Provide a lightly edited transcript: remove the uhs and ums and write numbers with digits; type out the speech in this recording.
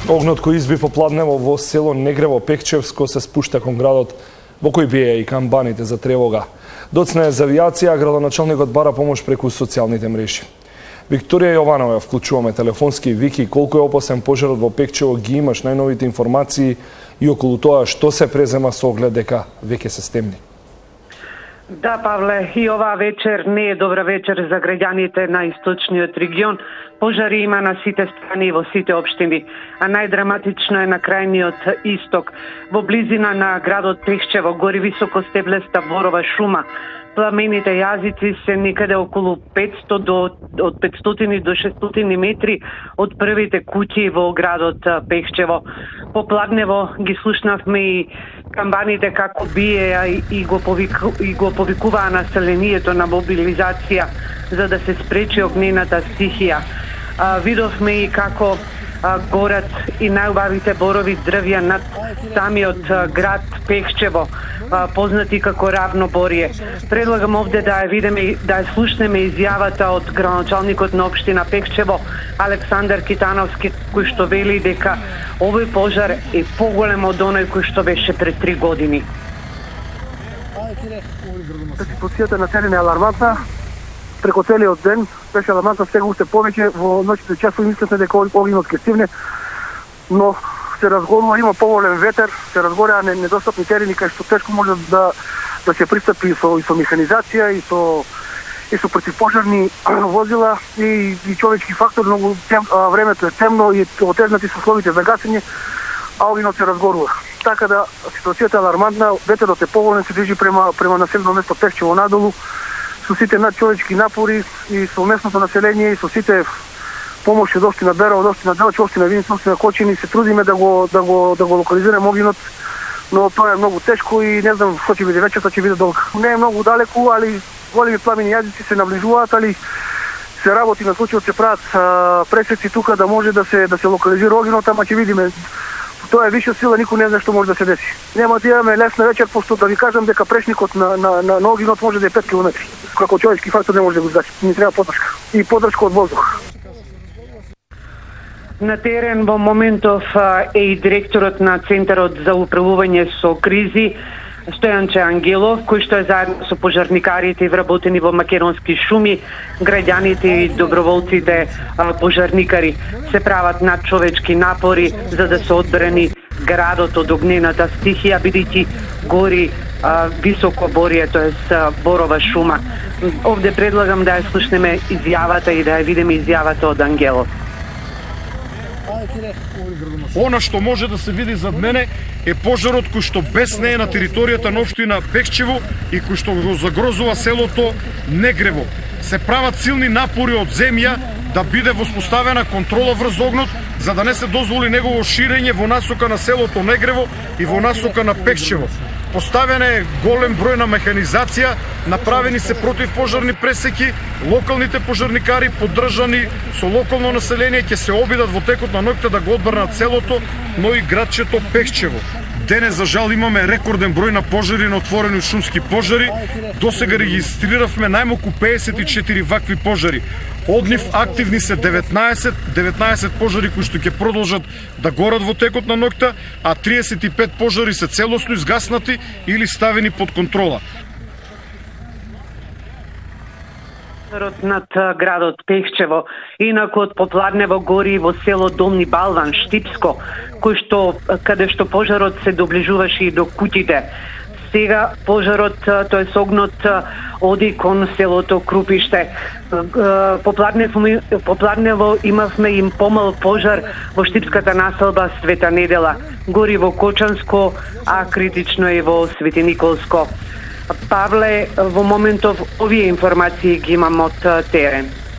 Огнот кој изби попладнево во село Негрево Пехчевско се спушта кон градот во кој беа и камбаните за тревога. Доцна е за авиација, градоначалникот бара помош преку социјалните мрежи. Викторија Јованова, вклучуваме телефонски. Вики, колку е опасен пожарот во Пехчево, ги имаш најновите информации и околу тоа што се презема со оглед дека веќе се стемни? Да, Павле, и оваа вечер не е добра вечер за граѓаните на источниот регион. Пожари има на сите страни во сите општини, а најдраматично е на крајниот исток. Во близина на градот Пехчево гори високо стеблеста борова шума. Пламените јазици се некаде околу 500 од 500 до 600 метри од првите куќи во градот Пехчево. Попладнево ги слушнавме и камбаните како биеа и го повикуваа населението на мобилизација за да се спречи огнената стихија. Видовме и како горат и најубавите борови дрвја над самиот град Пехчево, познати како Равноборје. Предлагам овде да ја видиме, да ја слушнеме изјавата од градоначалникот на општина Пехчево, Александар Китановски, кој што вели дека овој пожар е поголем од оној кој што беше пред 3 години. Ситуацијата на терен е алармантна. Преку целиот ден беше алармантна, сега уште повеќе во ноќните часови мислевме дека огнот ќе стигне, но се разгорува, има поволен ветер, се разгореа недостапни терени кај што тешко може да се пристапи со механизација и со противпожарни возила и човечки фактор. Многу времето е темно и отежнати се условите за гасење, а огнот се разгорува. Така да ситуацијата е алармантна, ветерот е поволен, се движи према населено место Пехчево надолу, со сите надчовечки напори и со местното население и со сите помоши од општина Берово, од општина Делчев, општина Виница, општина Кочини, се трудиме да го локализираме огнот, но тоа е многу тешко и не знам што ќе биде вечерта, ќе биде долга. Не е многу далеку, али големи пламени јазици се наближуваат, али се работи на случајот, се прават пресеци тука да може да се локализира огнот, ама ќе видиме. Тоа е виша сила, никој не знае што може да се деси. Нема да имаме лесна вечер, пошто да ви кажам дека прешникот на огнот може да е 5 км. Како човечки фактор не може да го изгаси. Ни треба поддршка. И поддршка од воздух. На терен во моментов е и директорот на Центарот за управување со кризи, Стојанче Ангелов, кој што е заедно со пожарникарите и вработени во македонски шуми, граѓаните и доброволците пожарникари се прават надчовечки напори за да се одбрани градот од огнената стихија, бидејќи гори високо борје, тоест борова шума. Овде предлагам да ја слушнеме изјавата и да ја видиме изјавата од Ангелов. Она што може да се види зад мене е пожарот кој што бесне е на територијата на општина Пехчево и кој што го загрозува селото Негрево. Се прават силни напори од земја да биде воспоставена контрола врз огнот, за да не се дозволи негово ширење во насока на селото Негрево и во насока на Пехчево. Поставен е голем број на механизација, направени се противпожарни пресеки, локалните пожарникари поддржани со локално население ќе се обидат во текот на ноќта да го одбранат селото, но и градчето Пехчево. Денес, за жал, имаме рекорден број на пожари, на отворени шумски пожари. Досега регистриравме најмалку 54 вакви пожари. Од нив активни се 19 пожари кои што ќе продолжат да горат во текот на ноќта, а 35 пожари се целосно изгаснати или ставени под контрола. Над градот Пехчево, инаку од попладнево гори во село Долни Балван, Штипско, каде што пожарот се доближуваше и до куќите. Сега пожарот, тоест огнот, оди кон селото Крупиште. Попладнево имавме им помал пожар во штипската населба Света Недела. Гори во Кочанско, а критично и во Свети Николско. Павле, во моментов овие информации ги имам од терен.